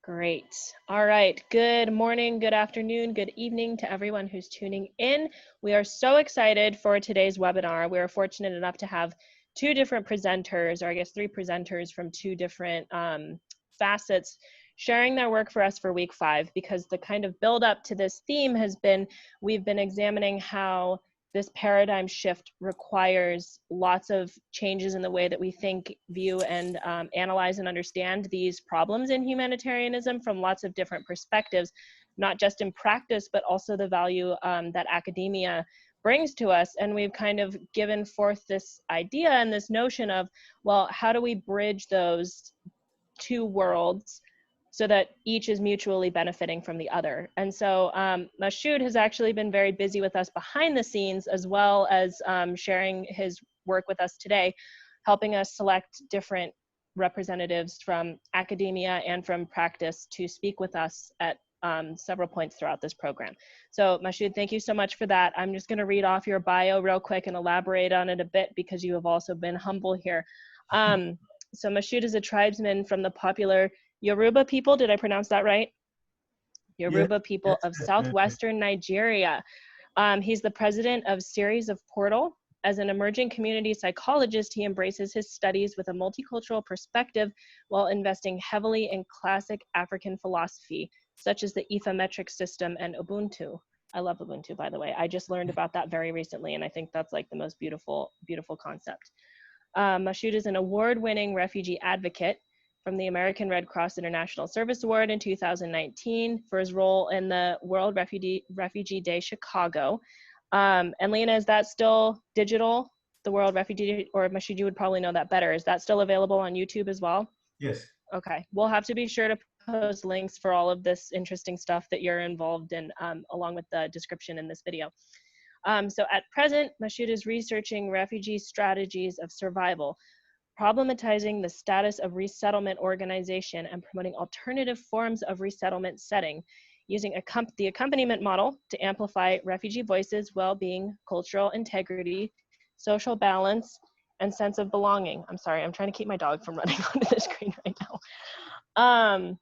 Great. All right. Good morning, good afternoon, good evening to everyone who's tuning in. We are so excited for today's webinar. We are fortunate enough to have two different presenters, or I guess three presenters from two different facets sharing their work for us for week 5, because the kind of build up to this theme has been, we've been examining how this paradigm shift requires lots of changes in the way that we think, view, and analyze and understand these problems in humanitarianism from lots of different perspectives, not just in practice, but also the value that academia brings to us. And we've kind of given forth this idea and this notion of, well, how do we bridge those two worlds so that each is mutually benefiting from the other? And so Moshood has actually been very busy with us behind the scenes, as well as sharing his work with us today, helping us select different representatives from academia and from practice to speak with us at several points throughout this program. So Moshood, thank you so much for that. I'm just going to read off your bio real quick and elaborate on it a bit, because you have also been humble here. So Moshood is a tribesman from the popular Yoruba people. Did I pronounce that right? Yoruba people of Southwestern Nigeria. He's the president of Series of Portal. As an emerging community psychologist, he embraces his studies with a multicultural perspective while investing heavily in classic African philosophy, such as the Ifa metric system and Ubuntu. I love Ubuntu, by the way. I just learned about that very recently, and I think that's like the most beautiful, beautiful concept. Moshood is an award-winning refugee advocate from the American Red Cross International Service Award in 2019 for his role in the World Refugee Day Chicago. And Lena, is that still digital, the World Refugee Day, or Moshood, you would probably know that better. Is that still available on YouTube as well? Yes. Okay, we'll have to be sure to post links for all of this interesting stuff that you're involved in, along with the description in this video. So at present, Moshood is researching refugee strategies of survival, problematizing the status of resettlement organization, and promoting alternative forms of resettlement setting, using the accompaniment model to amplify refugee voices, well-being, cultural integrity, social balance, and sense of belonging. I'm sorry, I'm trying to keep my dog from running onto the screen right now.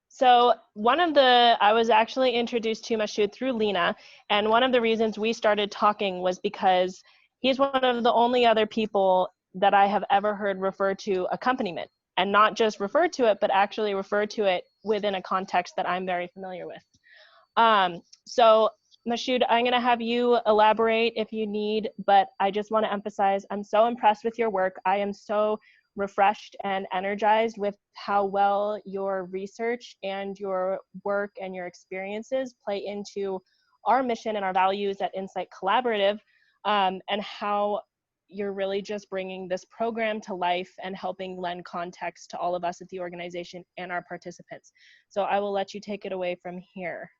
So I was actually introduced to Moshood through Lena, and one of the reasons we started talking was because he's one of the only other people that I have ever heard refer to accompaniment, and not just refer to it, but actually refer to it within a context that I'm very familiar with. So Moshood, I'm going to have you elaborate if you need, but I just want to emphasize, I'm so impressed with your work. I am so refreshed and energized with how well your research and your work and your experiences play into our mission and our values at Insight Collaborative, and how you're really just bringing this program to life and helping lend context to all of us at the organization and our participants. So I will let you take it away from here.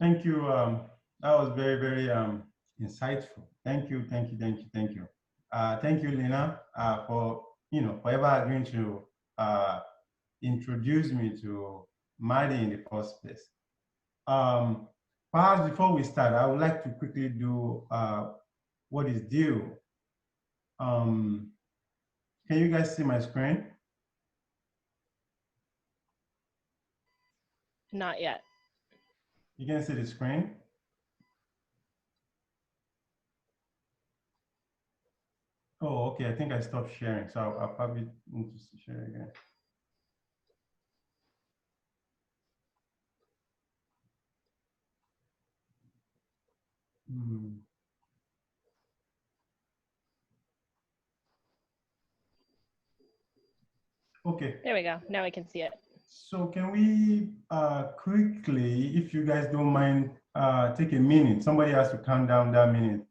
Thank you. That was very, very insightful. Thank you, thank you, thank you, thank you. Thank you, Lena, for forever agreeing to introduce me to Madi in the first place. Perhaps before we start, I would like to quickly do what is due. Can you guys see my screen? Not yet. You can see the screen? Oh, okay. I think I stopped sharing, so I'll probably need to share again. Okay. There we go. Now I can see it. So can we quickly, if you guys don't mind, take a minute. Somebody has to count down that minute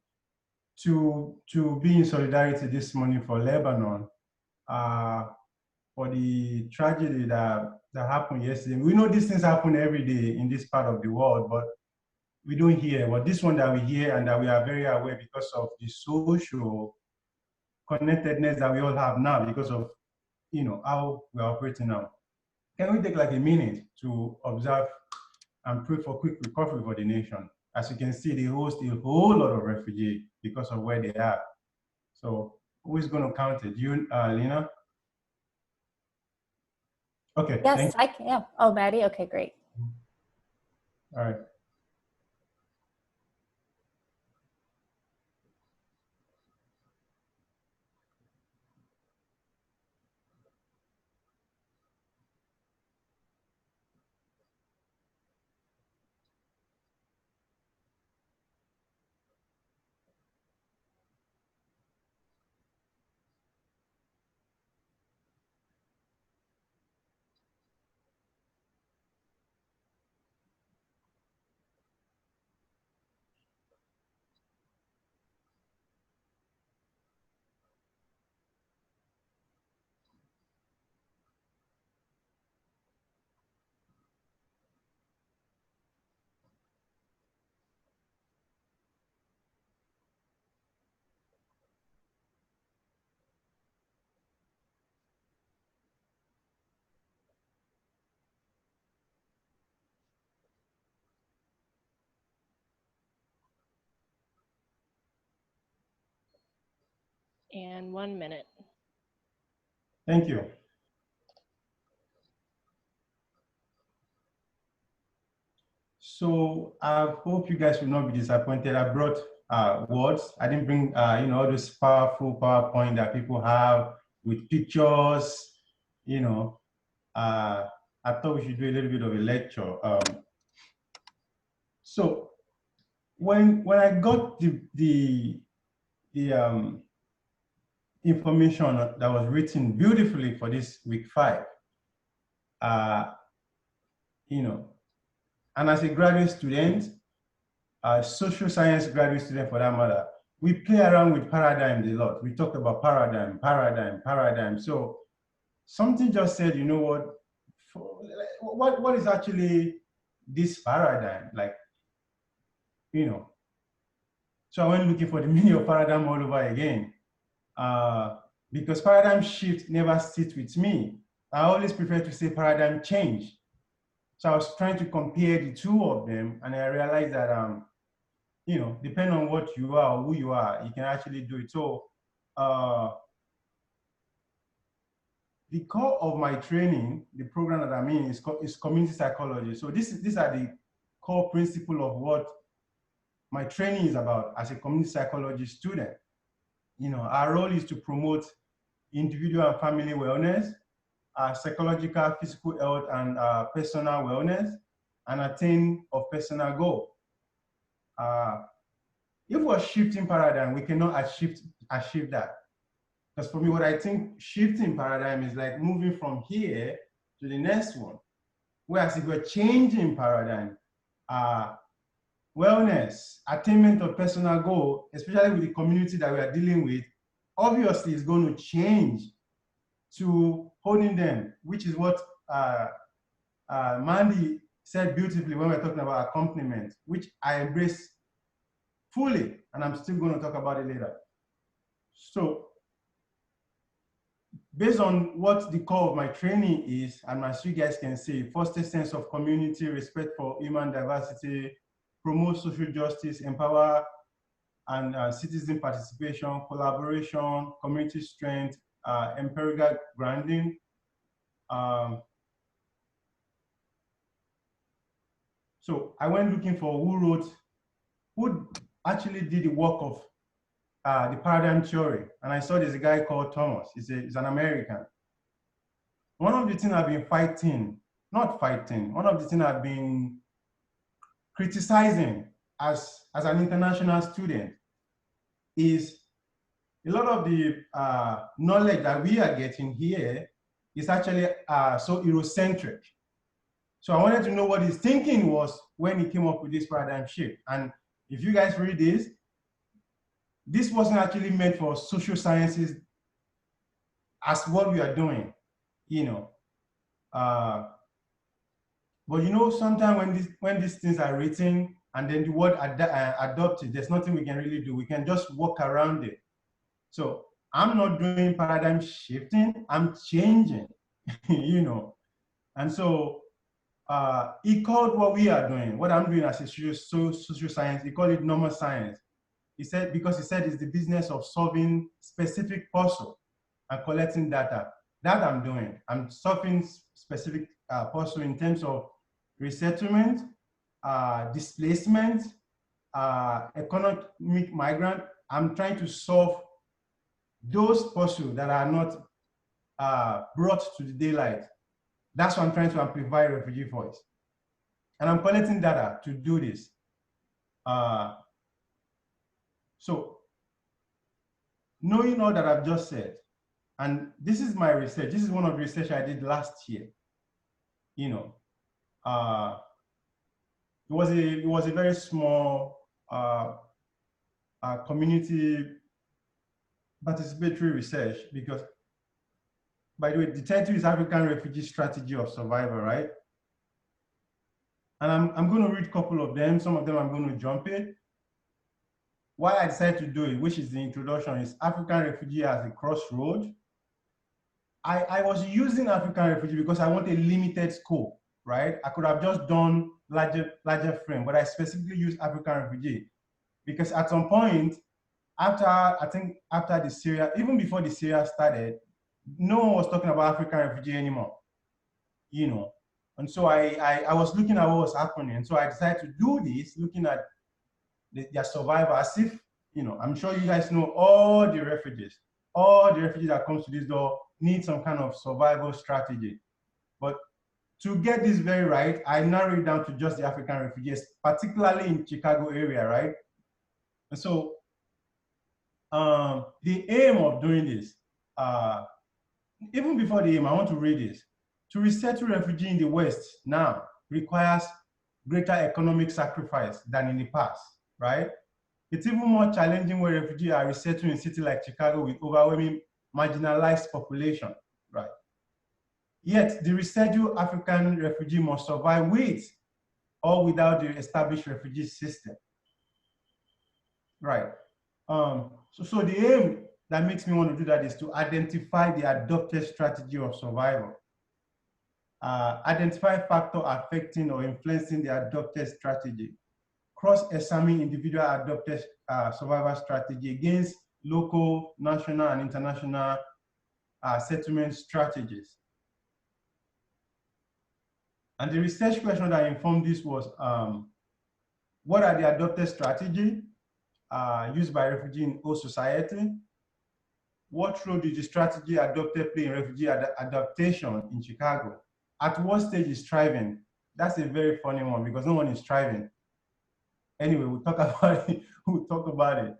to be in solidarity this morning for Lebanon, for the tragedy that happened yesterday. We know these things happen every day in this part of the world, but we don't hear. But this one that we hear and that we are very aware because of the social connectedness that we all have now because of how we're operating now. Can we take like a minute to observe and pray for quick recovery for the nation? As you can see, they host a whole lot of refugees because of where they are. So who is going to count it? You, Lena? Okay, Yes, thank I can. Yeah. Oh, Maddie. Okay, great. you. All right. And 1 minute. Thank you. So I hope you guys will not be disappointed. I brought words. I didn't bring all those powerful PowerPoint that people have with pictures. I thought we should do a little bit of a lecture. So when I got the information that was written beautifully for this week 5, and as a graduate student, social science graduate student for that matter, we play around with paradigms a lot. We talk about paradigm. So something just said, you know what is actually this paradigm? Like, so I went looking for the meaning of paradigm all over again. Because paradigm shift never sits with me. I always prefer to say paradigm change. So I was trying to compare the two of them, and I realized that depending on what you are or who you are, you can actually do it. So the core of my training, the program that I'm in, is community psychology. So these are the core principle of what my training is about as a community psychology student. Our role is to promote individual and family wellness, psychological, physical health, and personal wellness, and attain of personal goal. If we're shifting paradigm, we cannot achieve that. Because for me, what I think shifting paradigm is like moving from here to the next one. Whereas if we're changing paradigm, wellness, attainment of personal goal, especially with the community that we are dealing with, obviously is going to change to holding them, which is what Mandy said beautifully when we're talking about accompaniment, which I embrace fully, and I'm still going to talk about it later. So based on what the core of my training is, and as you guys can see, foster sense of community, respect for human diversity, promote social justice, empower and citizen participation, collaboration, community strength, empirical grounding. So I went looking for who actually did the work of the paradigm theory, and I saw there's a guy called Thomas. He's an American. One of the things I've been one of the things I've been criticizing as an international student is a lot of the knowledge that we are getting here is actually so Eurocentric. So I wanted to know what his thinking was when he came up with this paradigm shift. And if you guys read this wasn't actually meant for social sciences as what we are doing, But sometimes when these things are written and then the word adopted, there's nothing we can really do. We can just walk around it. So I'm not doing paradigm shifting, I'm changing, And so he called what we are doing, what I'm doing as a social science, he called it normal science. Because he said it's the business of solving specific puzzle and collecting data. That I'm doing. I'm solving specific puzzle in terms of resettlement, displacement, economic migrant. I'm trying to solve those puzzles that are not brought to the daylight. That's why I'm trying to amplify refugee voice. And I'm collecting data to do this. So knowing all that I've just said, and this is my research, this is one of the research I did last year. You know, it was a very small community participatory research, because, by the way, the title is African Refugee Strategy of Survival, right? And I'm going to read a couple of them. Some of them I'm going to jump in. Why I decided to do it, which is the introduction, is African refugee as a crossroad. I was using African refugee because I want a limited scope, right? I could have just done larger frame, but I specifically used African refugee because at some point, I think after the Syria, even before the Syria started, no one was talking about African refugee anymore, you know. And so I was looking at what was happening. And so I decided to do this, looking at their survival as if, you know, I'm sure you guys know all the refugees that come to this door need some kind of survival strategy. But to get this very right, I narrowed it down to just the African refugees, particularly in Chicago area, right? And so the aim of doing this, even before the aim, I want to read this. To resettle refugees in the West now requires greater economic sacrifice than in the past, right? It's even more challenging when refugees are resettled in cities like Chicago with overwhelming marginalized population, right? Yet the resettled African refugee must survive with or without the established refugee system, right? So the aim that makes me want to do that is to identify the adopted strategy of survival. Identify factors affecting or influencing the adopted strategy. Cross-examine individual adopted survival strategy against local, national, and international settlement strategies. And the research question that informed this was, what are the adopted strategy used by refugees in host society? What role did the strategy adopted play in refugee adaptation in Chicago? At what stage is thriving? That's a very funny one because no one is thriving. Anyway, we'll talk about it. We'll talk about it.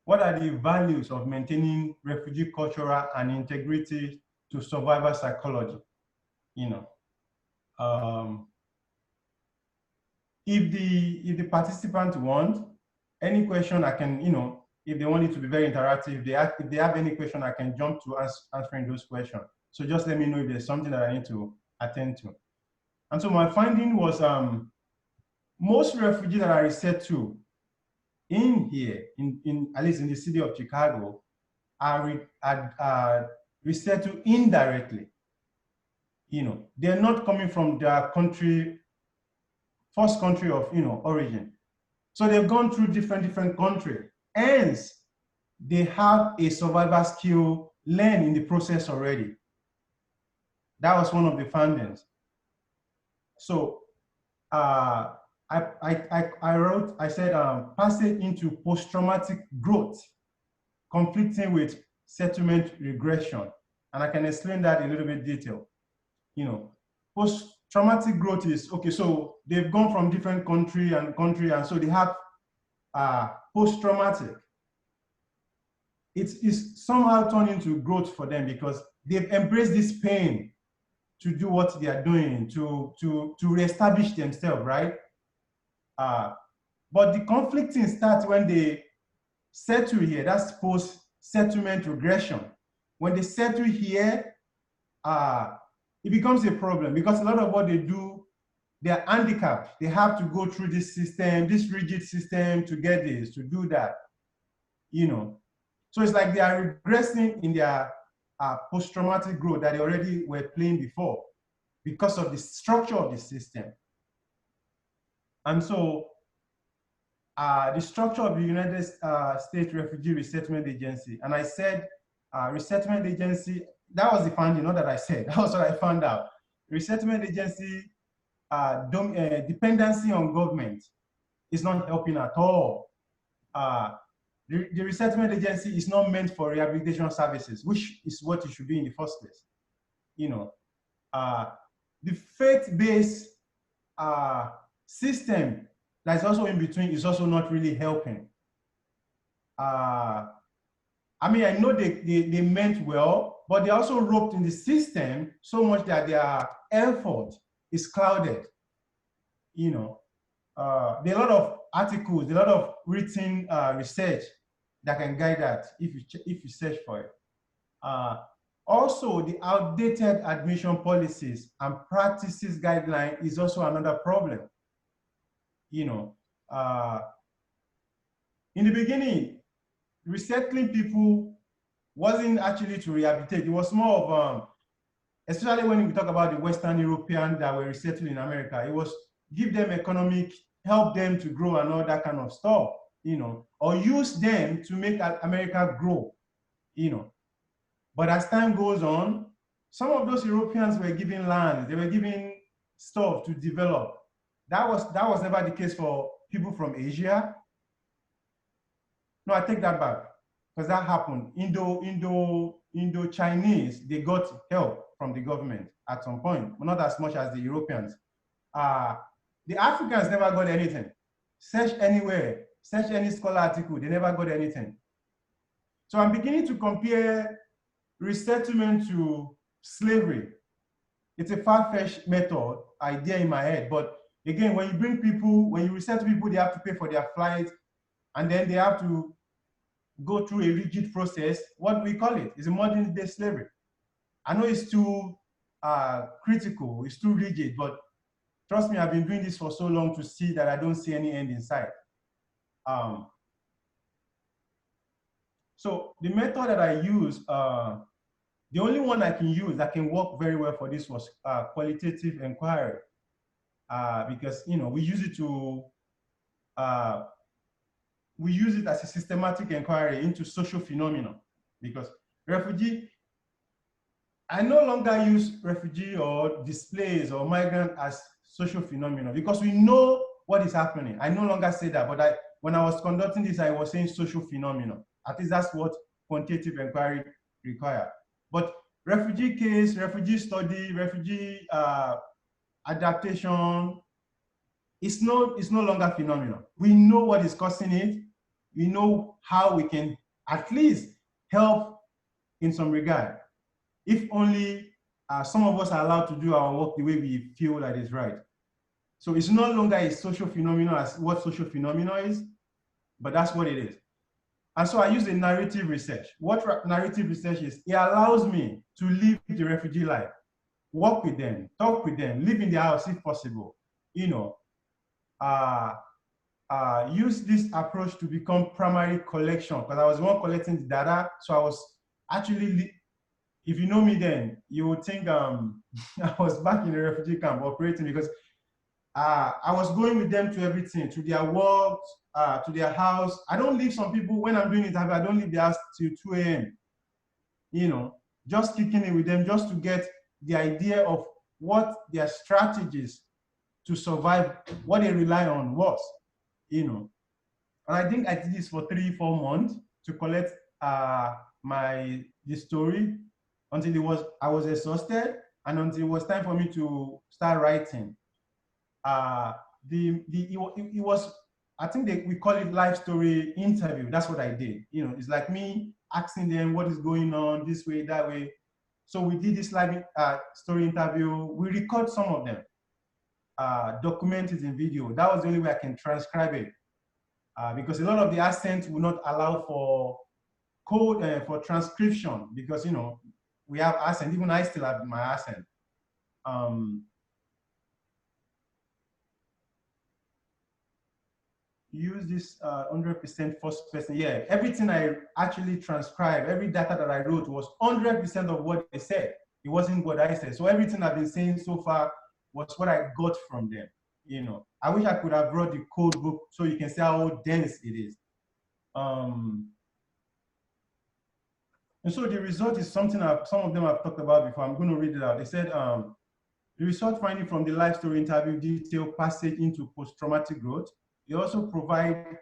What are the values of maintaining refugee cultural and integrity to survivor psychology? You know, if the participants want any question, I can, you know, if they want it to be very interactive, if they have any question, I can jump to answering those questions. So just let me know if there's something that I need to attend to. And so my finding was most refugees that are resettled in here, at least in the city of Chicago, are resettled indirectly. You know, they're not coming from their country, first country of, you know, origin. So they've gone through different countries. Hence, they have a survival skill learned in the process already. That was one of the findings. So I said passage into post-traumatic growth, conflicting with settlement regression. And I can explain that in a little bit detail. You know, post-traumatic growth is, okay, so they've gone from different country, and so they have post-traumatic. It's somehow turned into growth for them because they've embraced this pain to do what they are doing, to reestablish themselves, right? But the conflicting starts when they settle here. That's post-settlement regression. When they settle here, it becomes a problem because a lot of what they do, they are handicapped. They have to go through this system, this rigid system to get this, to do that, you know. So it's like they are regressing in their post-traumatic growth that they already were playing before because of the structure of the system. And so the structure of the United States Refugee Resettlement Agency. And I said, resettlement agency, that was the finding, not that I said, that was what I found out. Resettlement agency dependency on government is not helping at all. The resettlement agency is not meant for rehabilitation services, which is what it should be in the first place. The faith-based system that's also in between is also not really helping. I mean, I know they meant well, but they also roped in the system so much that their effort is clouded. There are a lot of articles, a lot of written research that can guide that if you search for it. Also, the outdated admission policies and practices guideline is also another problem. In the beginning, resettling people wasn't actually to rehabilitate. It was more of, especially when we talk about the Western Europeans that were resettled in America, it was give them economic, help them to grow and all that kind of stuff, or use them to make America grow, But as time goes on, some of those Europeans were given land, they were given stuff to develop. That was never the case for people from Asia. No, I take that back, because that happened. Indo-Chinese, they got help from the government at some point, but not as much as the Europeans. The Africans never got anything. Search anywhere, search any scholar article, they never got anything. So I'm beginning to compare resettlement to slavery. It's a far-fetched idea in my head, but again, when you resettle people, they have to pay for their flights, and then they have to go through a rigid process. What we call it is a modern-day slavery. I know it's too critical, it's too rigid, but trust me, I've been doing this for so long to see that I don't see any end in sight. So the method that I use, the only one I can use that can work very well for this was qualitative inquiry, because we use it as a systematic inquiry into social phenomena. Because I no longer use refugee or displaced or migrant as social phenomena because we know what is happening. I no longer say that, but when I was conducting this, I was saying social phenomena. At least that's what quantitative inquiry requires. But refugee case, refugee study, refugee adaptation, it's no longer phenomenal. We know what is causing it. We know how we can at least help in some regard. If only some of us are allowed to do our work the way we feel that is right. So it's no longer a social phenomenon as what social phenomenon is, but that's what it is. And so I use a narrative research. What narrative research is, it allows me to live the refugee life, work with them, talk with them, live in their house if possible, use this approach to become primary collection, because I was the one collecting the data. So I was actually, if you know me then, you would think I was back in the refugee camp operating, because I was going with them to everything, to their work, to their house. I don't leave some people, when I'm doing interview, I don't leave the house till 2 a.m. Just kicking it with them, just to get the idea of what their strategies to survive, what they rely on was, And I think I did this for 3-4 months to collect the story until I was exhausted, and until it was time for me to start writing. It was, I think we call it live story interview. That's what I did. It's like me asking them what is going on this way, that way. So we did this live story interview. We record some of them, document it in video. That was the only way I can transcribe it, because a lot of the accents will not allow for code for transcription, because we have accent. Even I still have my accent. Use this 100% first person. Yeah, everything I actually transcribed, every data that I wrote was 100% of what they said. It wasn't what I said. So everything I've been saying so far was what I got from them. You know, I wish I could have brought the code book so you can see how dense it is. And so the result is something some of them I've talked about before. I'm going to read it out. They said, the result finding from the life story interview detail passage into post-traumatic growth. They also provide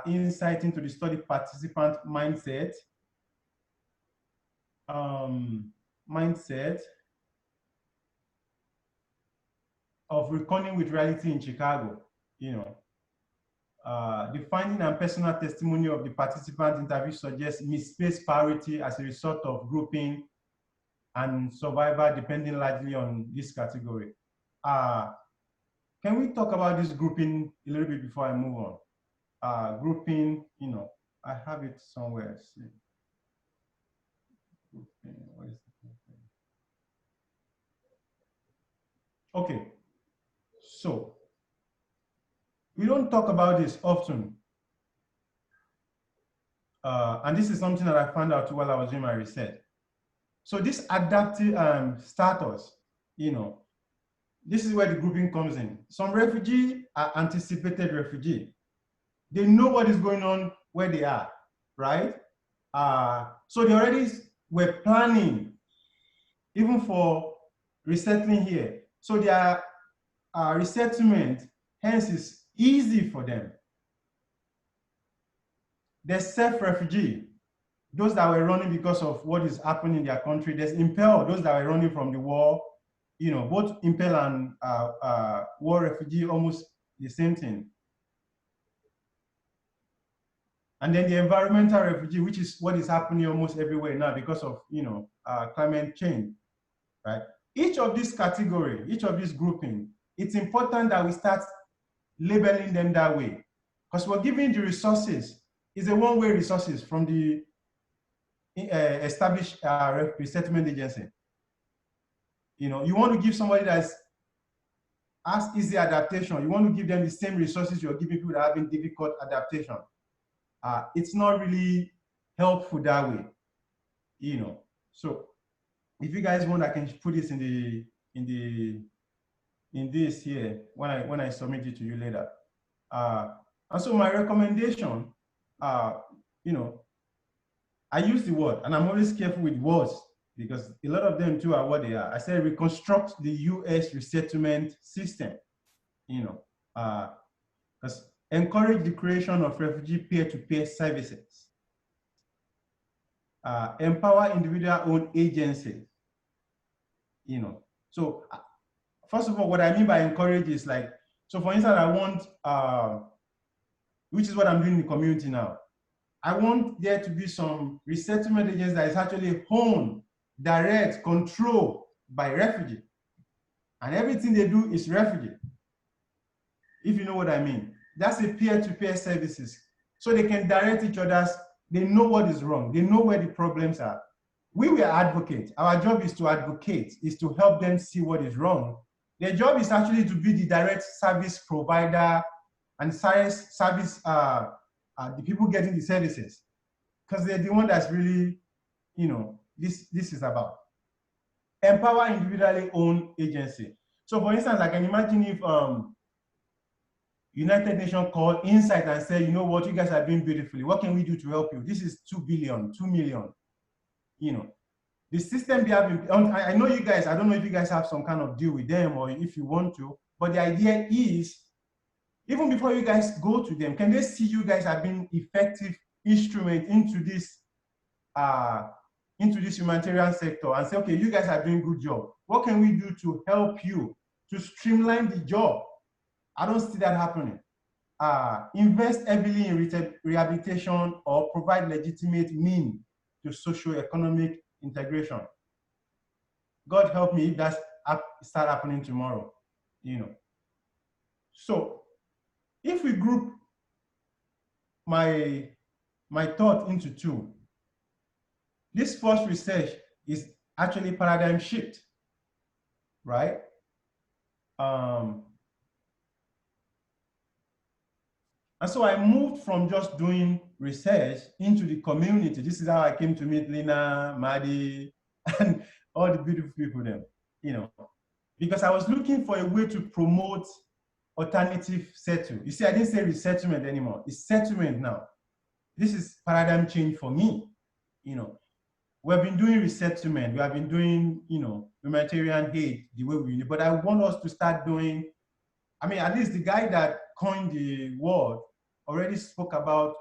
insight into the study participant mindset, of reckoning with reality in Chicago. You know, the finding and personal testimony of the participant interview suggests misplaced priority as a result of grouping and survivor depending largely on this category. Can we talk about this grouping a little bit before I move on? Grouping, you know, I have it somewhere. See. Grouping, what is the grouping? Okay, so we don't talk about this often. And this is something that I found out while I was doing my research. So this adaptive status, you know, this is where the grouping comes in. Some refugees are anticipated refugee. They know what is going on where they are, right? So they already were planning even for resettling here. So their resettlement, hence, is easy for them. They're self-refugee. Those that were running because of what is happening in their country. There's impel, those that were running from the war. You know, both impel and war refugee, almost the same thing. And then the environmental refugee, which is what is happening almost everywhere now because of, you know, climate change, right? Each of these category, each of these grouping, it's important that we start labeling them that way, because we're giving the resources. It's a one-way resources from the established resettlement agency. You know, you want to give somebody that's as easy adaptation, you want to give them the same resources you're giving people that are having difficult adaptation. It's not really helpful that way, you know. So if you guys want, I can put this in this here when I submit it to you later. And so my recommendation, you know, I use the word, and I'm always careful with words because a lot of them too are what they are. I say reconstruct the U.S. resettlement system, you know, because encourage the creation of refugee peer-to-peer services, empower individual-owned agencies, you know. So first of all, what I mean by encourage is like, so for instance, I want, which is what I'm doing in the community now, I want there to be some resettlement agencies that is actually owned, direct, controlled by refugee. And everything they do is refugee, if you know what I mean. That's a peer-to-peer services. So they can direct each other's, they know what is wrong, they know where the problems are. We were advocates. Our job is to advocate, is to help them see what is wrong. Their job is actually to be the direct service provider and service, the people getting the services, because they're the one that's really, you know, this is about. Empower individually owned agency. So for instance, I can imagine if United Nations called Insight and said, you know what, you guys are doing beautifully. What can we do to help you? This is 2 billion, 2 million. You know, the system they have, I know you guys, I don't know if you guys have some kind of deal with them or if you want to, but the idea is, even before you guys go to them, can they see you guys have been effective instrument into this humanitarian sector and say, okay, you guys are doing good job. What can we do to help you to streamline the job? I don't see that happening. Invest heavily in rehabilitation or provide legitimate means to socio-economic integration. God help me if that start happening tomorrow, you know. So if we group my thought into two, this first research is actually paradigm shift, right? And so I moved from just doing research into the community. This is how I came to meet Lina, Maddie, and all the beautiful people there, you know, because I was looking for a way to promote alternative settle. You see, I didn't say resettlement anymore. It's settlement now. This is paradigm change for me. We've been doing resettlement. We have been doing, humanitarian aid the way we need. But I want us to start doing, at least the guy that coined the word already spoke about,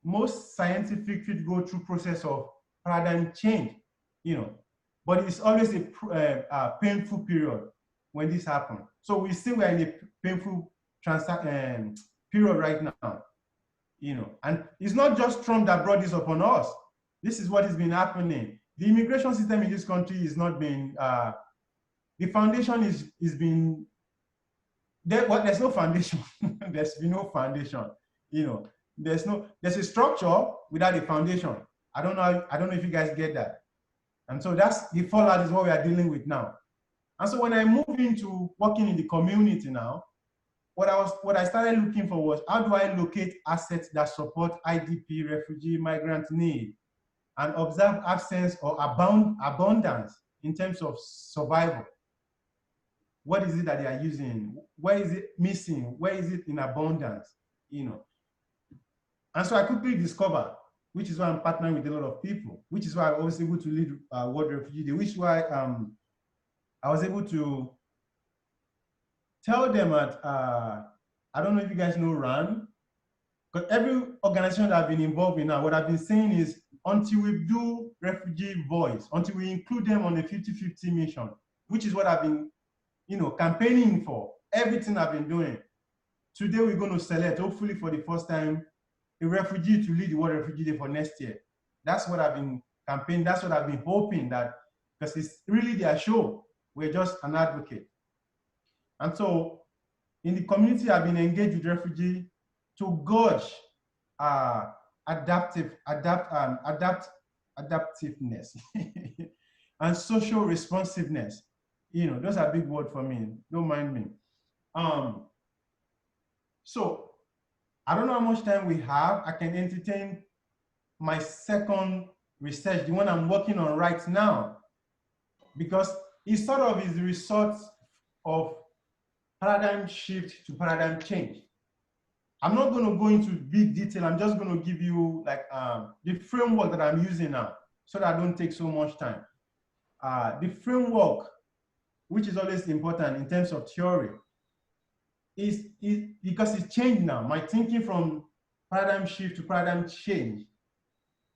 most scientific field go through process of paradigm change, but it's always a painful period when this happens. So we see we're in a painful period right now, and it's not just Trump that brought this upon us. This is what has been happening. The immigration system in this country is not being, the foundation is being, there's no foundation. There's been no foundation, there's a structure without a foundation. I don't know if you guys get that. And so that's the fallout is what we are dealing with now. And so when I move into working in the community now, what I started looking for was, how do I locate assets that support IDP, refugee, migrant need, and observe absence or abundance in terms of survival? What is it that they are using? Where is it missing? Where is it in abundance? And so I quickly discovered, which is why I'm partnering with a lot of people, which is why I was able to lead World Refugee Day, which is why I was able to tell them at, I don't know if you guys know RAN, but every organization that I've been involved in now, what I've been saying is, until we do refugee voice, until we include them on a 50-50 mission, which is what I've been, campaigning for, everything I've been doing. Today we're going to select, hopefully for the first time, a refugee to lead the World Refugee Day for next year. That's what I've been campaigning. That's what I've been hoping, that, because it's really their show. We're just an advocate. And so in the community, I've been engaged with refugees to gauge adaptiveness and social responsiveness. Those are big words for me. Don't mind me. So I don't know how much time we have. I can entertain my second research, the one I'm working on right now, because it sort of is the result of paradigm shift to paradigm change. I'm not going to go into big detail. I'm just going to give you like the framework that I'm using now, so that I don't take so much time. The framework, which is always important in terms of theory, is because it's changed now. My thinking from paradigm shift to paradigm change.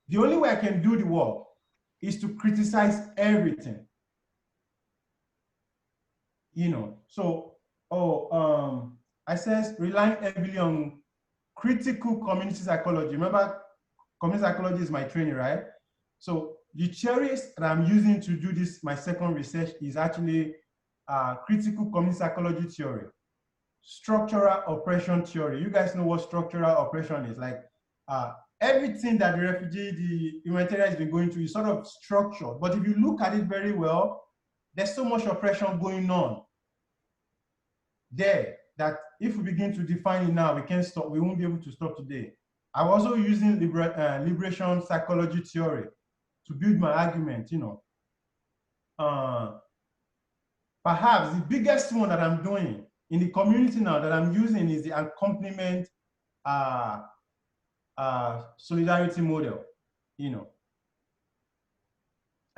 The only way I can do the work is to criticize everything. So, I says relying heavily on critical community psychology. Remember, community psychology is my training, right? So the theories that I'm using to do this, my second research, is actually critical community psychology theory, structural oppression theory. You guys know what structural oppression is. Like everything that the refugee, the humanitarian has been going through is sort of structured. But if you look at it very well, there's so much oppression going on there that if we begin to define it now, we can't stop. We won't be able to stop today. I'm also using liberation psychology theory to build my argument. Perhaps the biggest one that I'm doing in the community now that I'm using is the accompaniment solidarity model.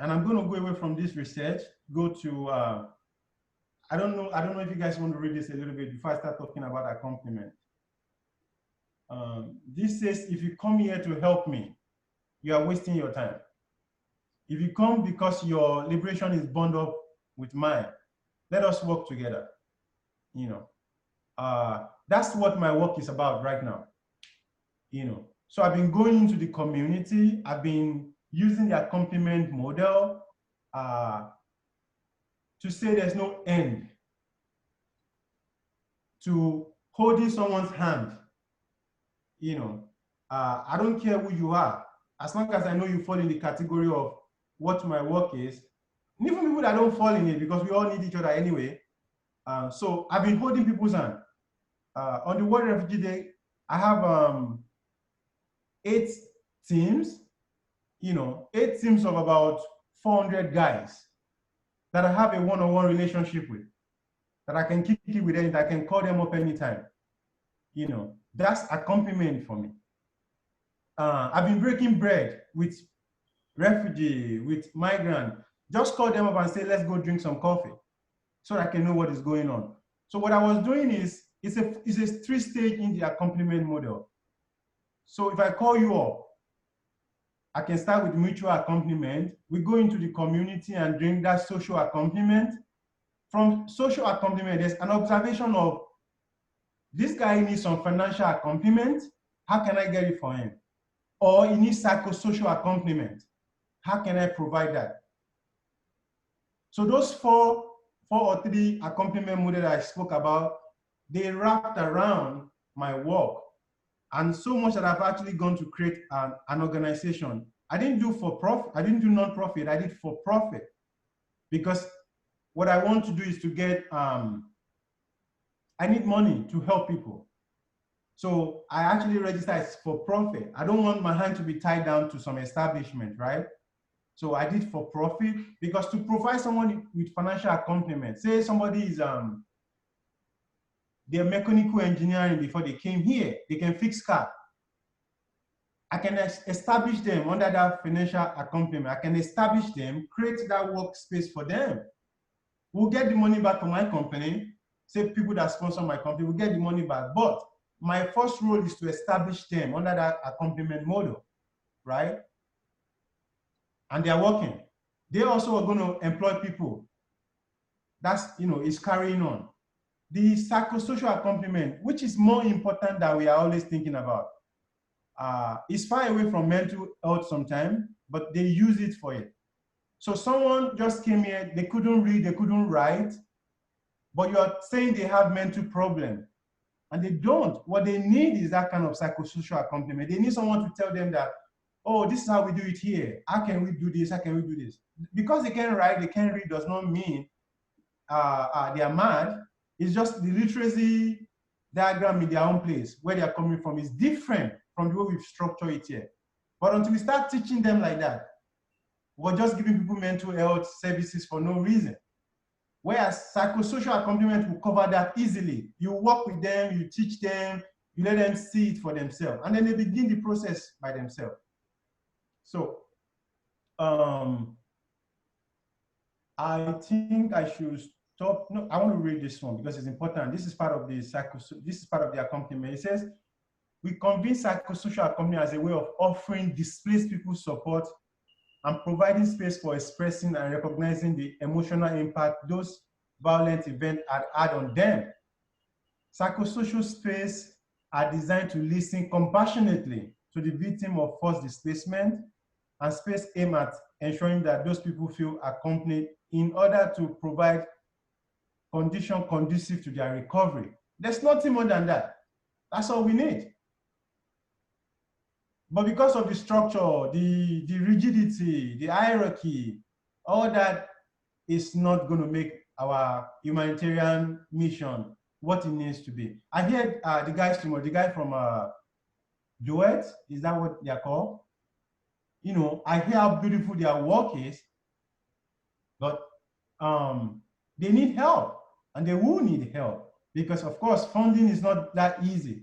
And I'm going to go away from this research, go to I don't know if you guys want to read this a little bit before I start talking about accompaniment. This says, if you come here to help me, you are wasting your time. If you come because your liberation is bound up with mine, let us work together. That's what my work is about right now. So I've been going into the community. I've been using the accompaniment model to say there's no end to holding someone's hand. I don't care who you are, as long as I know you fall in the category of what my work is. And even people that don't fall in it, because we all need each other anyway. So I've been holding people's hand. On the World Refugee Day, I have 8 teams, 8 teams of about 400 guys that I have a one-on-one relationship with. that I can kick it with them, that I can call them up anytime. You know, that's accompaniment for me. I've been breaking bread with refugee, with migrant. Just call them up and say, let's go drink some coffee so that I can know what is going on. So what I was doing is, it's a 3-stage in the accompaniment model. So if I call you up, I can start with mutual accompaniment. We go into the community and drink that social accompaniment. From social accompaniment, there's an observation of, this guy needs some financial accompaniment. How can I get it for him? Or he needs psychosocial accompaniment. How can I provide that? So those four or three accompaniment models that I spoke about, they wrapped around my work. And so much that I've actually gone to create an organization. I didn't do for profit, I didn't do non-profit, I did for profit. Because what I want to do is to get, I need money to help people. So I actually register as for profit. I don't want my hand to be tied down to some establishment, right? So I did for profit, because to provide someone with financial accompaniment, say somebody is, they're mechanical engineering before they came here, they can fix car. I can establish them under that financial accompaniment. I can establish them, create that workspace for them. We'll get the money back from my company. Say people that sponsor my company will get the money back. But my first role is to establish them under that accompaniment model, right? And they're working. They also are going to employ people. That's, you know, is carrying on. The psychosocial accompaniment, which is more important than we are always thinking about, is far away from mental health sometimes, but they use it for it. So someone just came here, they couldn't read, they couldn't write, but you're saying they have mental problem, and they don't. What they need is that kind of psychosocial accompaniment. They need someone to tell them that, oh, this is how we do it here. How can we do this? How can we do this? Because they can write, they can read does not mean they are mad. It's just the literacy diagram in their own place, where they are coming from, is different from the way we've structured it here. But until we start teaching them like that, we're just giving people mental health services for no reason. Whereas psychosocial accompaniment will cover that easily. You work with them, you teach them, you let them see it for themselves, and then they begin the process by themselves. So I think I should stop. No, I want to read this one because it's important. This is part of the accompaniment. It says, we convince psychosocial accompaniment as a way of offering displaced people support and providing space for expressing and recognizing the emotional impact those violent events had on them. Psychosocial space are designed to listen compassionately to the victim of forced displacement, and space aim at ensuring that those people feel accompanied in order to provide conditions conducive to their recovery. There's nothing more than that. That's all we need. But because of the structure, the rigidity, the hierarchy, all that is not going to make our humanitarian mission what it needs to be. I heard the guy from Duet, is that what they're called? You know, I hear how beautiful their work is, but they need help, and they will need help, because of course funding is not that easy.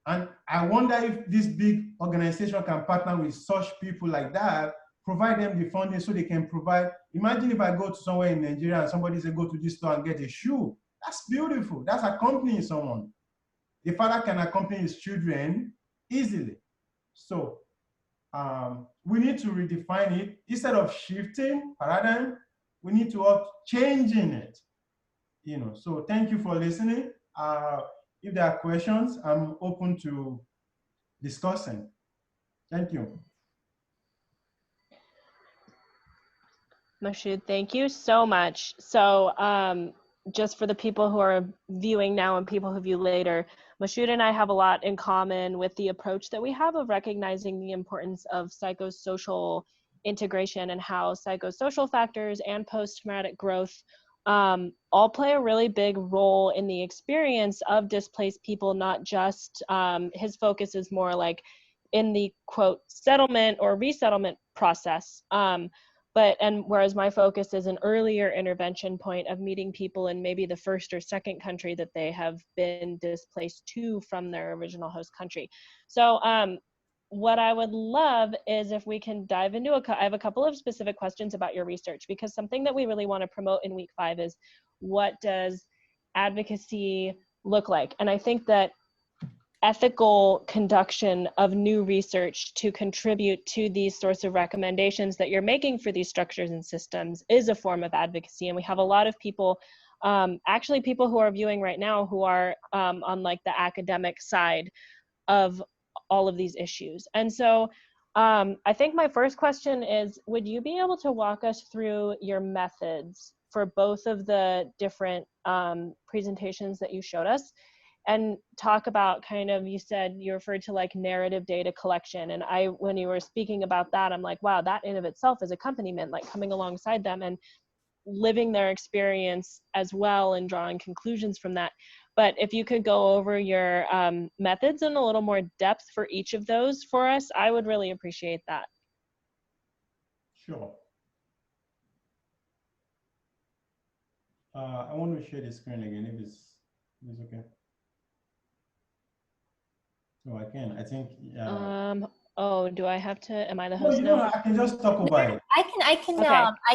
And I wonder if this big organization can partner with such people like that, provide them the funding so they can provide. Imagine if I go to somewhere in Nigeria and somebody says, go to this store and get a shoe. That's beautiful. That's accompanying someone. The father can accompany his children easily. So we need to redefine it. Instead of shifting paradigm, we need to up changing it. You know, so thank you for listening. If there are questions, I'm open to discussing. Thank you. Moshood, thank you so much. So just for the people who are viewing now and people who view later, Moshood and I have a lot in common with the approach that we have of recognizing the importance of psychosocial integration and how psychosocial factors and post-traumatic growth all play a really big role in the experience of displaced people, not just, his focus is more like in the quote settlement or resettlement process. and whereas my focus is an earlier intervention point of meeting people in maybe the first or second country that they have been displaced to from their original host country. So what I would love is if we can dive into I have a couple of specific questions about your research, because something that we really want to promote in week 5 is, what does advocacy look like? And I think that ethical conduction of new research to contribute to these sorts of recommendations that you're making for these structures and systems is a form of advocacy. And we have a lot of people, actually people who are viewing right now, who are on like the academic side of all of these issues. And so I think my first question is, would you be able to walk us through your methods for both of the different presentations that you showed us, and talk about kind of, you said you referred to like narrative data collection. And when you were speaking about that, I'm like, wow, that in of itself is accompaniment, like coming alongside them and living their experience as well and drawing conclusions from that. But if you could go over your methods in a little more depth for each of those for us, I would really appreciate that. Sure. I want to share the screen again if it's okay. Oh, I can. I think. Oh, do I have to? Am I the No, host you now? know, I can just talk about it. I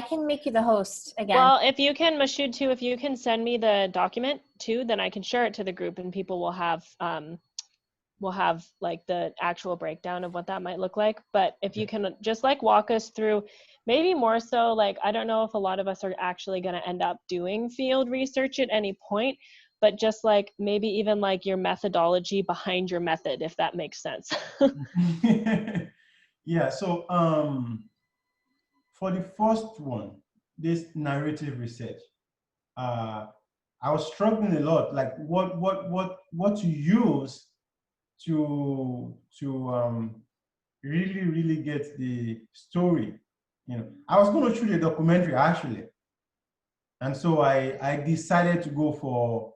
can make you the host again. Well, if you can, Moshood too, if you can send me the document too, then I can share it to the group and people will have like the actual breakdown of what that might look like. But if you can just like walk us through, maybe more so, like, I don't know if a lot of us are actually going to end up doing field research at any point, but just like maybe even like your methodology behind your method, if that makes sense. Yeah, so for the first one, this narrative research, I was struggling a lot, like what to use to really get the story. You know, I was going to shoot a documentary actually, and so I decided to go for,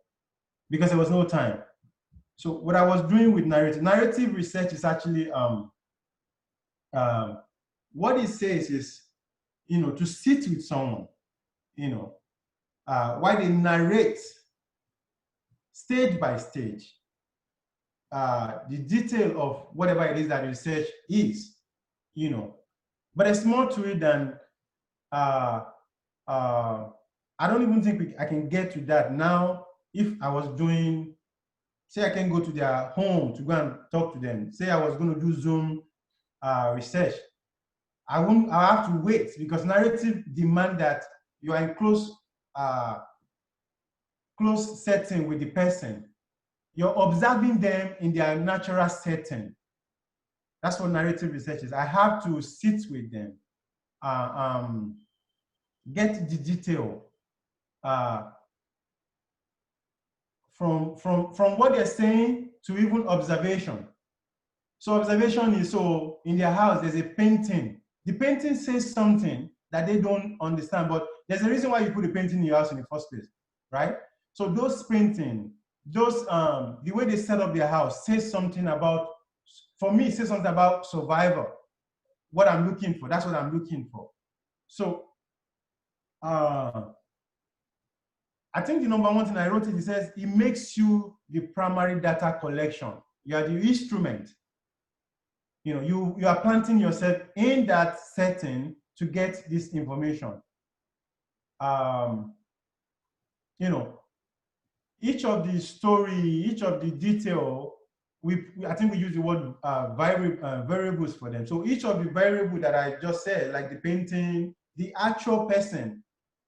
because there was no time. So what I was doing with narrative research is actually what it says is, you know, to sit with someone, you know, while they narrate stage by stage the detail of whatever it is that research is, you know. But there's more to it than I don't even think I can get to that now. If I was doing, say I can go to their home to go and talk to them, say I was going to do Zoom research, I have to wait, because narrative demand that you are in close setting with the person. You're observing them in their natural setting. That's what narrative research is. I have to sit with them, get the detail from what they're saying to even observation. So observation is, so in their house, there's a painting. The painting says something that they don't understand, but there's a reason why you put a painting in your house in the first place, right? So those painting, those the way they set up their house says something about, for me, it says something about survival. What I'm looking for, that's what I'm looking for. So I think the number one thing I wrote, it says it makes you the primary data collection. You are the instrument. You know, you are planting yourself in that setting to get this information. You know, each of the story, each of the detail, I think we use the word variables for them. So each of the variables that I just said, like the painting, the actual person,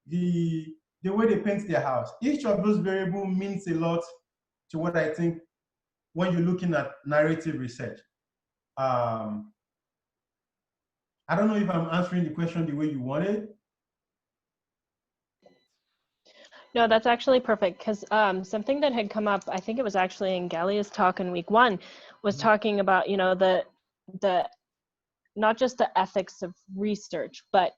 the way they paint their house, each of those variables means a lot to what I think when you're looking at narrative research. I don't know if I'm answering the question the way you wanted. No, that's actually perfect, because something that had come up, I think it was actually in Gallia's talk in week 1, was talking about, you know, the not just the ethics of research, but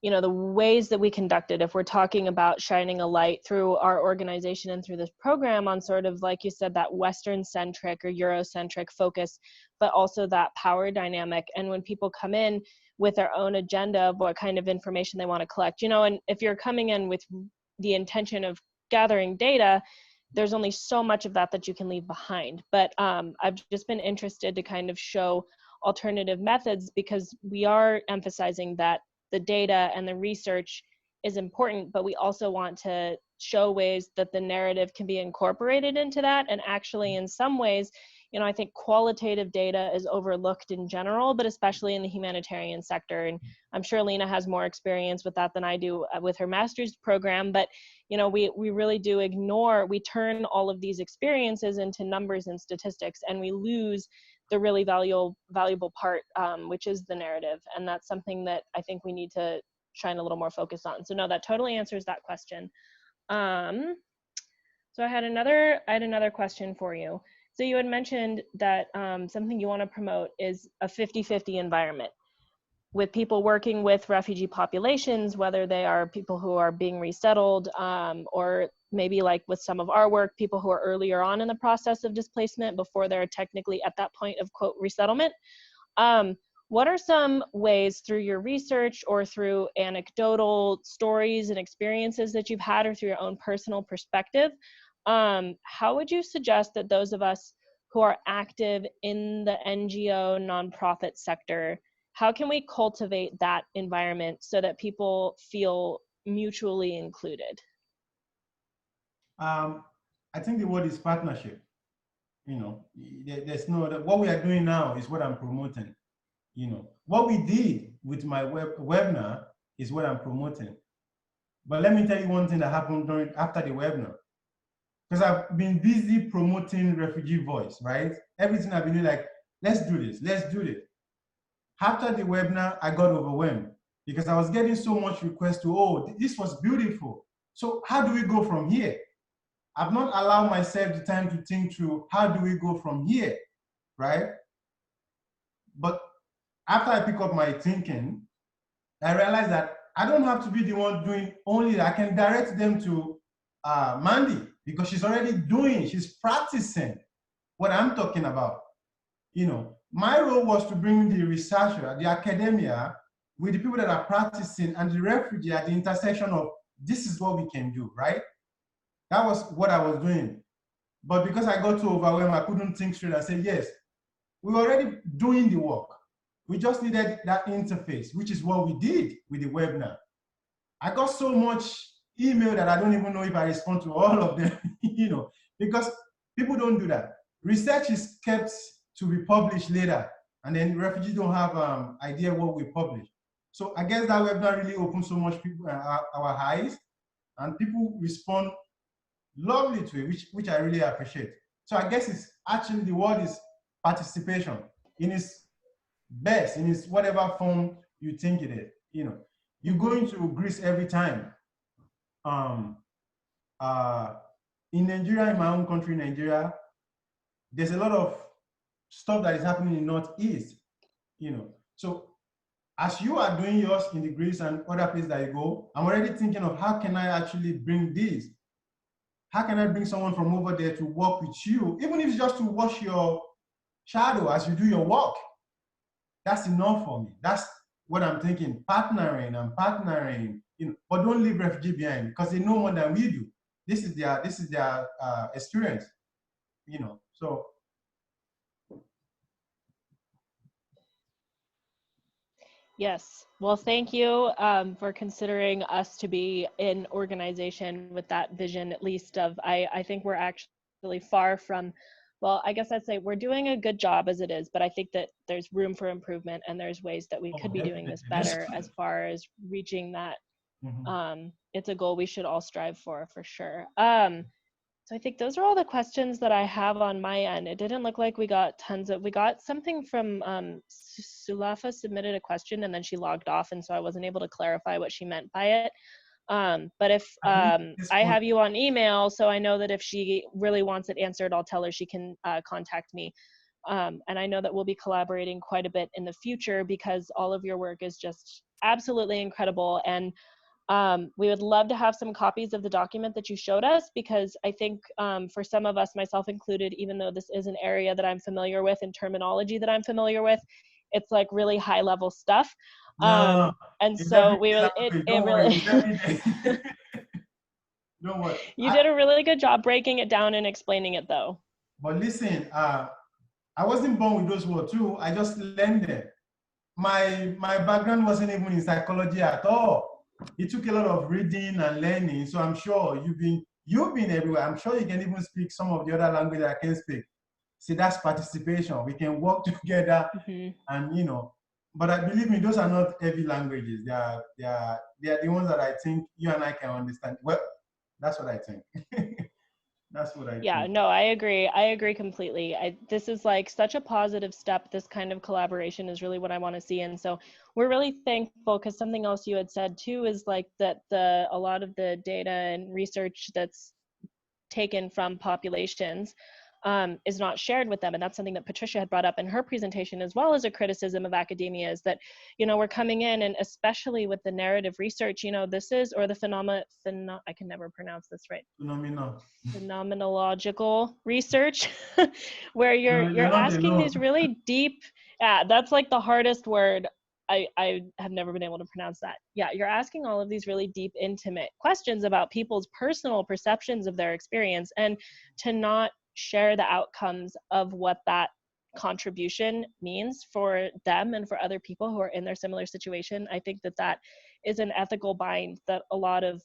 you know, the ways that we conduct it, if we're talking about shining a light through our organization and through this program on sort of, like you said, that Western-centric or Eurocentric focus, but also that power dynamic. And when people come in with their own agenda of what kind of information they want to collect, you know, and if you're coming in with the intention of gathering data, there's only so much of that that you can leave behind. But I've just been interested to kind of show alternative methods, because we are emphasizing that the data and the research is important, but we also want to show ways that the narrative can be incorporated into that. And actually, in some ways, you know, I think qualitative data is overlooked in general, but especially in the humanitarian sector. And I'm sure Lena has more experience with that than I do with her master's program. But, you know, we really do we turn all of these experiences into numbers and statistics, and we lose the really valuable part, which is the narrative. And that's something that I think we need to shine a little more focus on. So no, that totally answers that question. So I had another question for you. So you had mentioned that something you want to promote is a 50-50 environment with people working with refugee populations, whether they are people who are being resettled, or maybe like with some of our work, people who are earlier on in the process of displacement before they're technically at that point of, quote, resettlement. What are some ways through your research or through anecdotal stories and experiences that you've had, or through your own personal perspective, how would you suggest that those of us who are active in the NGO nonprofit sector, how can we cultivate that environment so that people feel mutually included? I think the word is partnership. You know, there's no other. What we are doing now is what I'm promoting. You know, what we did with my webinar is what I'm promoting. But let me tell you one thing that happened after the webinar. Because I've been busy promoting Refugee Voice, right? Everything I've been doing, like, let's do this, let's do it. After the webinar, I got overwhelmed because I was getting so much requests to, oh, this was beautiful. So how do we go from here? I've not allowed myself the time to think through, how do we go from here, right? But after I pick up my thinking, I realized that I don't have to be the one doing only that. I can direct them to Mandy, because she's practicing what I'm talking about. You know, my role was to bring the researcher, the academia, with the people that are practicing, and the refugee at the intersection of, this is what we can do, right? That was what I was doing. But because I got too overwhelmed, I couldn't think straight. I said, yes, we were already doing the work. We just needed that interface, which is what we did with the webinar. I got so much email that I don't even know if I respond to all of them, you know, because people don't do that. Research is kept to be published later, and then refugees don't have idea what we publish. So I guess that webinar really opened so much people our eyes, and people respond lovely to it, which I really appreciate. So I guess it's actually, the word is participation in its best, in its whatever form you think it is. You know, you go into Greece every time. In Nigeria, in my own country, Nigeria, there's a lot of stuff that is happening in the Northeast, you know. So as you are doing yours in the Greece and other places that you go, I'm already thinking of, how can I actually bring this? How can I bring someone from over there to work with you? Even if it's just to wash your shadow as you do your work, that's enough for me. That's what I'm thinking, partnering and partnering, you know, but don't leave refugee behind, because they know more than we do. This is their experience, you know, so. Yes, well, thank you for considering us to be an organization with that vision, at least of, I think we're actually far from, well, I guess I'd say we're doing a good job as it is, but I think that there's room for improvement, and there's ways that we could be doing this better as far as reaching that. It's a goal we should all strive for sure. So I think those are all the questions that I have on my end. It didn't look like we got we got something from Sulafa submitted a question and then she logged off, and so I wasn't able to clarify what she meant by it. But if I have you on email, so I know that if she really wants it answered, I'll tell her she can contact me And I know that we'll be collaborating quite a bit in the future because all of your work is just absolutely incredible. And we would love to have some copies of the document that you showed us, because I think for some of us, myself included, even though this is an area that I'm familiar with and terminology that I'm familiar with, it's like really high level stuff. No, And it's so every language. Don't worry, really, it's every day. Don't worry. you did a really good job breaking it down and explaining it though. But listen, I wasn't born with those words too. I just learned them. My background wasn't even in psychology at all. It took a lot of reading and learning. So I'm sure you've been everywhere. I'm sure you can even speak some of the other languages I can speak. See, that's participation. We can work together, and But I believe me, those are not heavy languages. They are the ones that I think you and I can understand. Well, that's what I think. That's what I think. Yeah, no, I agree. I agree completely. This is like such a positive step. This kind of collaboration is really what I want to see. And so we're really thankful, because something else you had said too is like that a lot of the data and research that's taken from populations is not shared with them. And that's something that Patricia had brought up in her presentation, as well as a criticism of academia, is that, we're coming in, and especially with the narrative research, this is, or the I can never pronounce this right. Phenomenological research, where you're asking these really deep, that's like the hardest word. I have never been able to pronounce that. Yeah, you're asking all of these really deep, intimate questions about people's personal perceptions of their experience, and to not share the outcomes of what that contribution means for them and for other people who are in their similar situation. I think that is an ethical bind that a lot of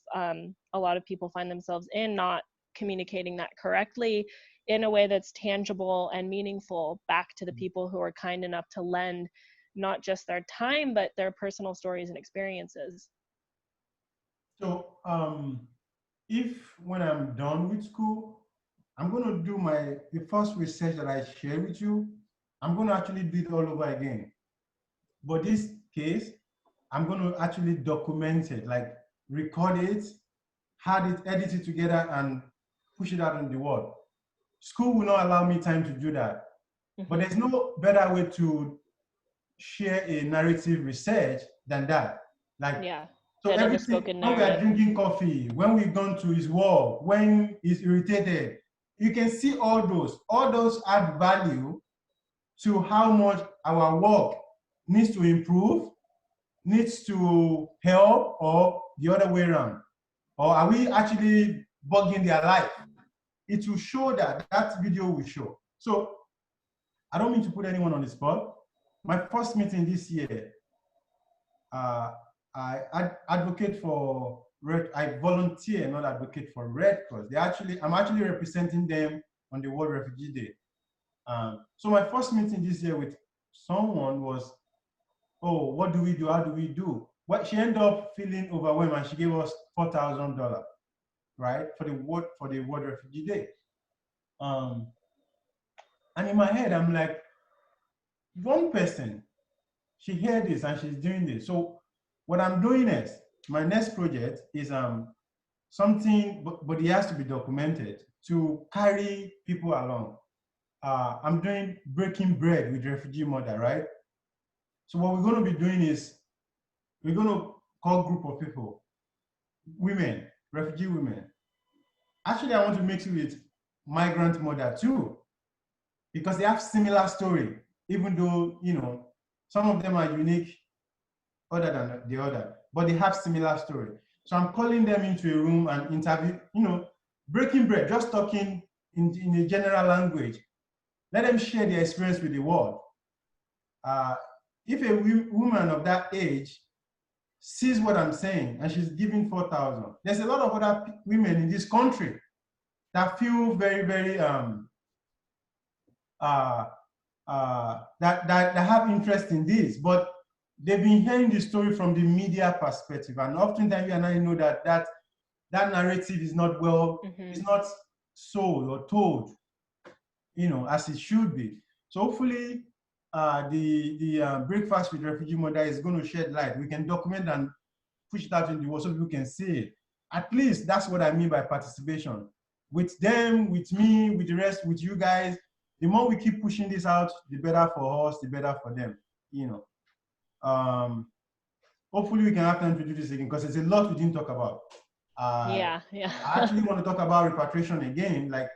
people find themselves in, not communicating that correctly in a way that's tangible and meaningful back to the people who are kind enough to lend not just their time, but their personal stories and experiences. So if when I'm done with school, I'm going to do the first research that I share with you, I'm going to actually do it all over again. But this case, I'm going to actually document it, like record it, edit it together, and push it out in the world. School will not allow me time to do that. But there's no better way to share a narrative research than that. Like, yeah. So everything, when we are drinking coffee, when we've gone to his walk, when he's irritated, you can see all those add value to how much our work needs to improve, needs to help, or the other way around. Or are we actually bugging their life? It will show that video will show. So I don't mean to put anyone on the spot. My first meeting this year, I advocate for I volunteer, not advocate for Red Cross. I'm actually representing them on the World Refugee Day. So my first meeting this year with someone was, oh, what do we do? How do we do? What she ended up feeling overwhelmed, and she gave us $4,000, right, for the World Refugee Day. And in my head, I'm like, one person, she heard this and she's doing this. So what I'm doing next, my next project is something, but it has to be documented to carry people along. I'm doing breaking bread with refugee mother, right? So what we're going to be doing is we're going to call a group of people, women, refugee women. Actually, I want to mix it with migrant mother too, because they have similar story, even though, some of them are unique other than the other, but they have similar story. So I'm calling them into a room and interview, breaking bread, just talking in a general language. Let them share their experience with the world. If a woman of that age sees what I'm saying and she's giving 4,000, there's a lot of other women in this country that feel very, very that have interest in this, but they've been hearing the story from the media perspective, and oftentimes you and I know that narrative is not it's not sold or told, as it should be. So hopefully, the breakfast with refugee mother is going to shed light. We can document and push it out in the world so people can see it. At least that's what I mean by participation. With them, with me, with the rest, with you guys, the more we keep pushing this out, the better for us, the better for them, you know. Hopefully we can have time to do this again because there's a lot we didn't talk about. Yeah. I actually want to talk about repatriation again. Like,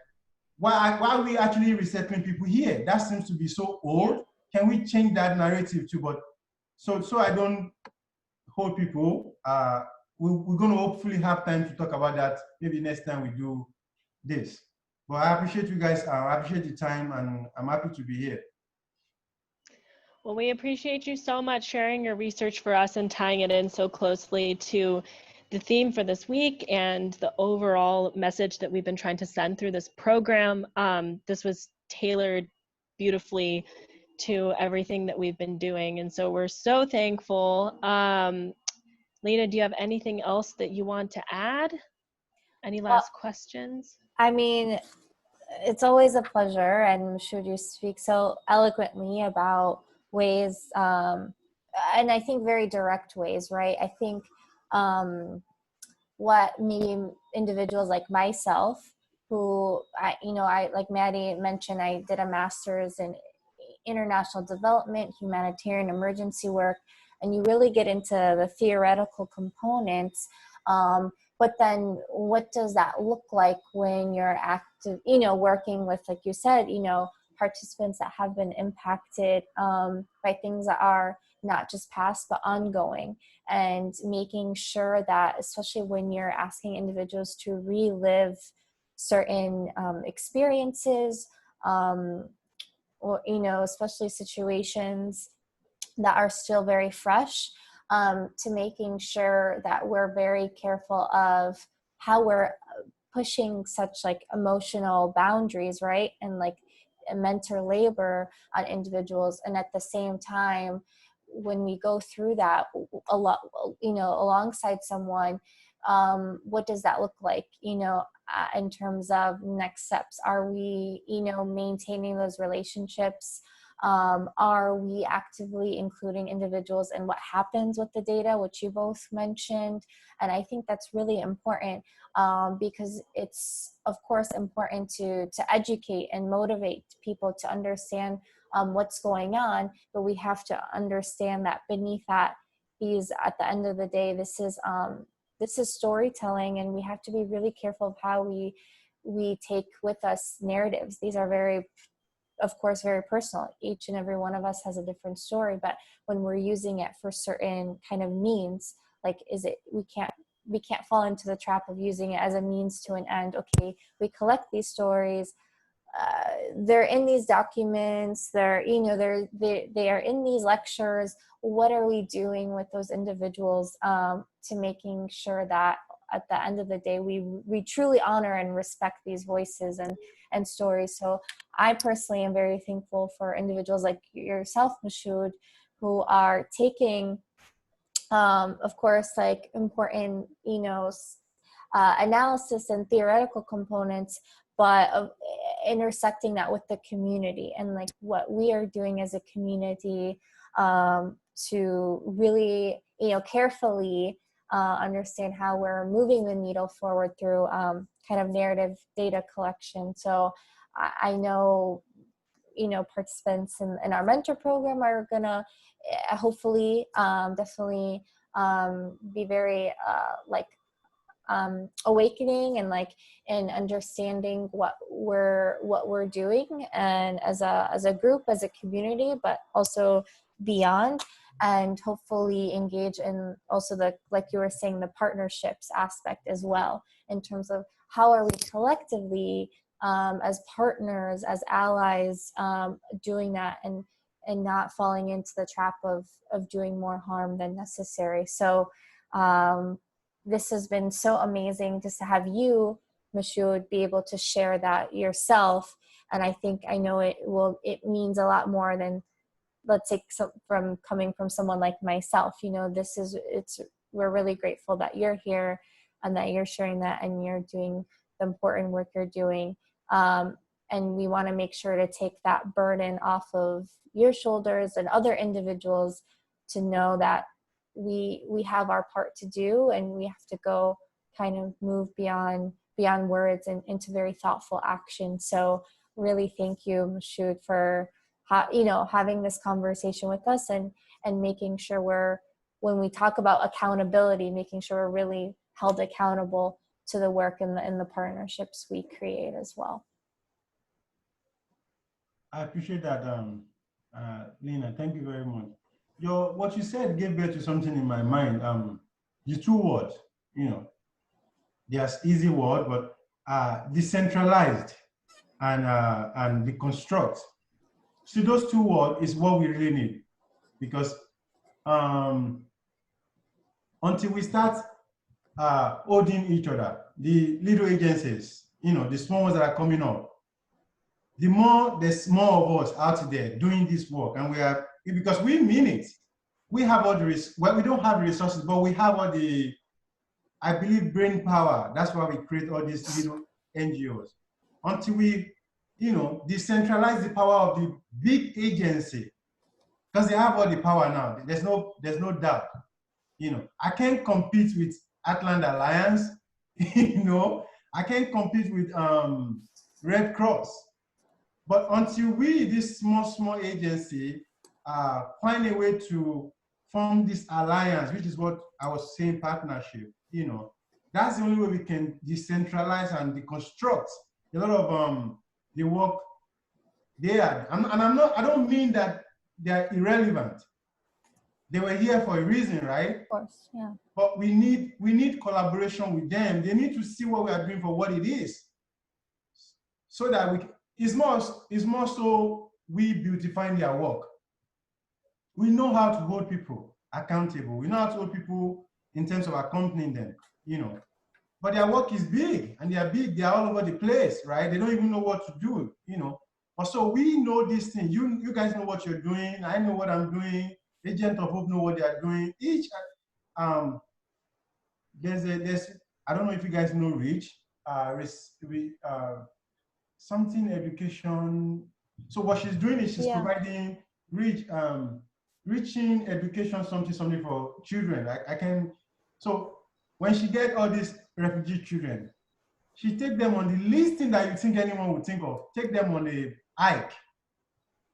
why are we actually resettling people here? That seems to be so old. Can we change that narrative too? But so I don't hold people. We're going to hopefully have time to talk about that maybe next time we do this. But I appreciate you guys. I appreciate the time, and I'm happy to be here. Well, we appreciate you so much sharing your research for us and tying it in so closely to the theme for this week and the overall message that we've been trying to send through this program. This was tailored beautifully to everything that we've been doing. And so we're so thankful. Lena, do you have anything else that you want to add? Any last questions? I mean, it's always a pleasure, and should you speak so eloquently about ways, and I think very direct ways, right? I think what maybe individuals like myself, who I like Maddie mentioned, I did a master's in international development, humanitarian emergency work, and you really get into the theoretical components. But then what does that look like when you're active, working with, like you said, participants that have been impacted by things that are not just past, but ongoing, and making sure that, especially when you're asking individuals to relive certain experiences, or, especially situations that are still very fresh, to making sure that we're very careful of how we're pushing such like emotional boundaries, right? And like mental labor on individuals. And at the same time, when we go through that a lot, alongside someone, what does that look like, in terms of next steps? Are we, maintaining those relationships? Are we actively including individuals in what happens with the data, which you both mentioned? And I think that's really important, because it's, of course, important to educate and motivate people to understand what's going on, but we have to understand that beneath that is, at the end of the day, this is storytelling, and we have to be really careful of how we take with us narratives. These are very, of course, very personal. Each and every one of us has a different story, but when we're using it for certain kind of means, like, we can't fall into the trap of using it as a means to an end. Okay, we collect these stories, they're in these documents, they are in these lectures. What are we doing with those individuals, to making sure that at the end of the day, we truly honor and respect these voices and stories? So I personally am very thankful for individuals like yourself, Moshood, who are taking, of course, like important, analysis and theoretical components, but intersecting that with the community and like what we are doing as a community, to really, carefully understand how we're moving the needle forward through kind of narrative data collection. So I know, participants in our mentor program are gonna hopefully definitely be very awakening and understanding what we're doing, and as a group, as a community, but also beyond, and hopefully engage in also like you were saying, the partnerships aspect as well, in terms of how are we collectively, as partners, as allies, doing that, and not falling into the trap of doing more harm than necessary. So this has been so amazing just to have you, Moshood, be able to share that yourself. And I know it means a lot more than, let's say, from coming from someone like myself. We're really grateful that you're here and that you're sharing that and you're doing the important work you're doing. And we want to make sure to take that burden off of your shoulders and other individuals, to know that we have our part to do, and we have to go kind of move beyond words and into very thoughtful action. So really thank you, Moshood, for having this conversation with us and making sure when we talk about accountability, making sure we're really held accountable to the work and the partnerships we create as well. I appreciate that, Lena. Thank you very much. What you said gave birth to something in my mind. The two words, there's easy word, but decentralized and deconstruct. See, those two words is what we really need, because until we start holding each other, the little agencies, the small ones that are coming up, there's more of us out there doing this work, and because we mean it. We have all we don't have the resources, but we have all the, I believe, brain power. That's why we create all these little NGOs. Until we, decentralize the power of the big agency, because they have all the power now. There's no doubt. I can't compete with Atlanta Alliance. I can't compete with Red Cross. But until we, this small agency, find a way to form this alliance, which is what I was saying, partnership, that's the only way we can decentralize and deconstruct a lot of the work they are. I don't mean that they're irrelevant. They were here for a reason, right? Of course, yeah. But we need collaboration with them. They need to see what we are doing for what it is, so that it's more so we beautifying their work. We know how to hold people accountable. We know how to hold people in terms of accompanying them, But their work is big, and they are big. They are all over the place, right? They don't even know what to do, But so we know this thing. You guys know what you're doing. I know what I'm doing. Agent of Hope know what they are doing. There's I don't know if you guys know Reach. Something education. So what she's doing is she's providing reaching education something for children. So when she get all these refugee children, she take them on the least thing that you think anyone would think of. Take them on a hike.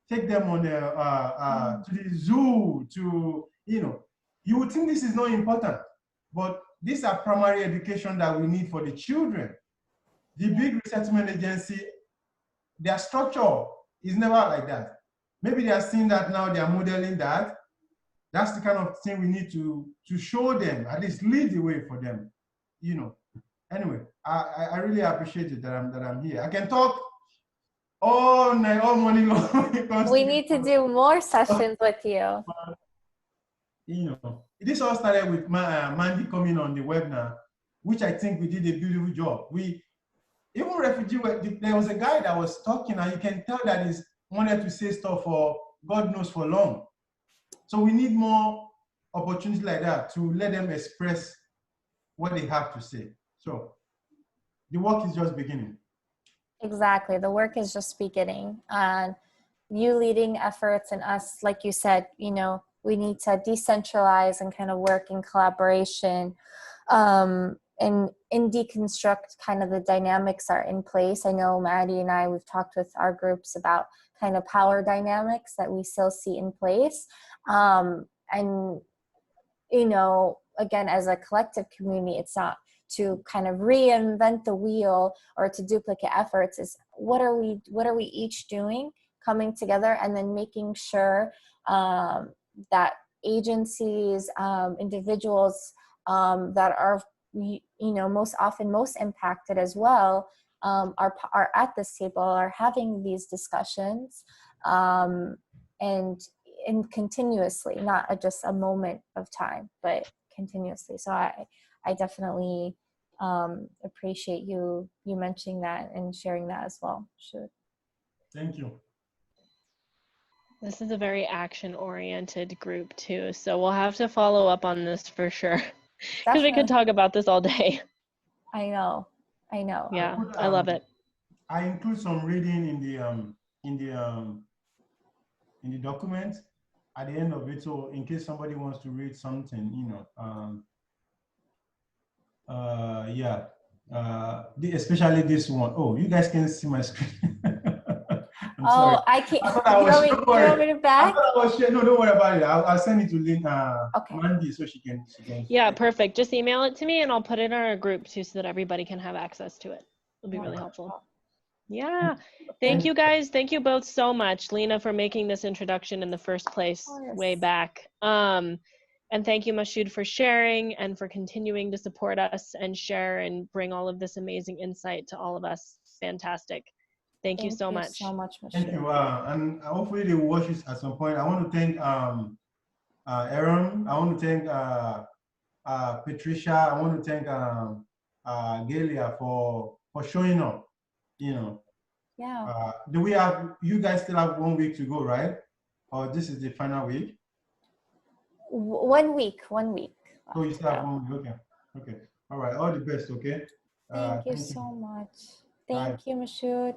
Take them on to the zoo. You would think this is not important, but these are primary education that we need for the children. The big resettlement agency, their structure is never like that. Maybe they are seeing that now, they are modeling that. That's the kind of thing we need to show them, at least lead the way for them. Anyway, I really appreciate it that I'm here. I can talk all night, all morning long. We need to do more sessions with you. This all started with Mandy coming on the webinar, which I think we did a beautiful job. Even refugee, there was a guy that was talking, and you can tell that he's wanted to say stuff for God knows for long. So we need more opportunities like that to let them express what they have to say. So the work is just beginning. Exactly. The work is just beginning. And you leading efforts, and us, like you said, we need to decentralize and kind of work in collaboration and deconstruct kind of the dynamics are in place. I know Maddie and I, we've talked with our groups about kind of power dynamics that we still see in place. And, again, as a collective community, it's not to kind of reinvent the wheel or to duplicate efforts. Is what are we each doing, coming together, and then making sure that agencies, individuals that are most impacted as well are at this table, are having these discussions, and continuously, not just a moment of time, but continuously. So I definitely appreciate you mentioning that and sharing that as well. Sure. Thank you. This is a very action-oriented group too, so we'll have to follow up on this for sure, because we could talk about this all day. I know. Yeah, I love it. I include some reading in the document at the end of it, so in case somebody wants to read something, especially this one. Oh, you guys can see my screen. I'm sorry. I can't. I thought I was, don't Do you want me to I back? thought I was sharing. No, don't worry about it. I'll send it to Lynn, Okay. Mandy so she can. Yeah, perfect. Just email it to me and I'll put it in our group too so that everybody can have access to it. It'll be really helpful. Yeah. Thank you guys. Thank you both so much, Lena, for making this introduction in the first place way back. And thank you, Moshood, for sharing and for continuing to support us and share and bring all of this amazing insight to all of us. Fantastic. Thank you so much. Thank you. And hopefully they will watch this at some point. I want to thank Aaron. I want to thank Patricia. I want to thank Galia for showing up. You know. Yeah. Do we have? You guys still have 1 week to go, right? Or this is the final week? 1 week. 1 week. So you still have 1 week. Okay. Okay. All right. All the best. Okay. Thank you so much. Thank you, Moshood.